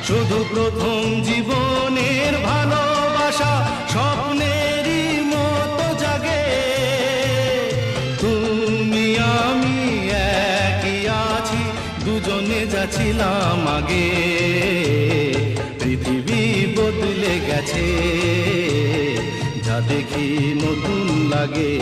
শুধু প্রথম জীবনের ভালোবাসা স্বপ্নেরই মতো জাগে। তুমি আমি একই আছি, দুজনে যাচ্ছিলাম আগে। পৃথিবী বদলে গেছে, যা দেখি নতুন লাগে।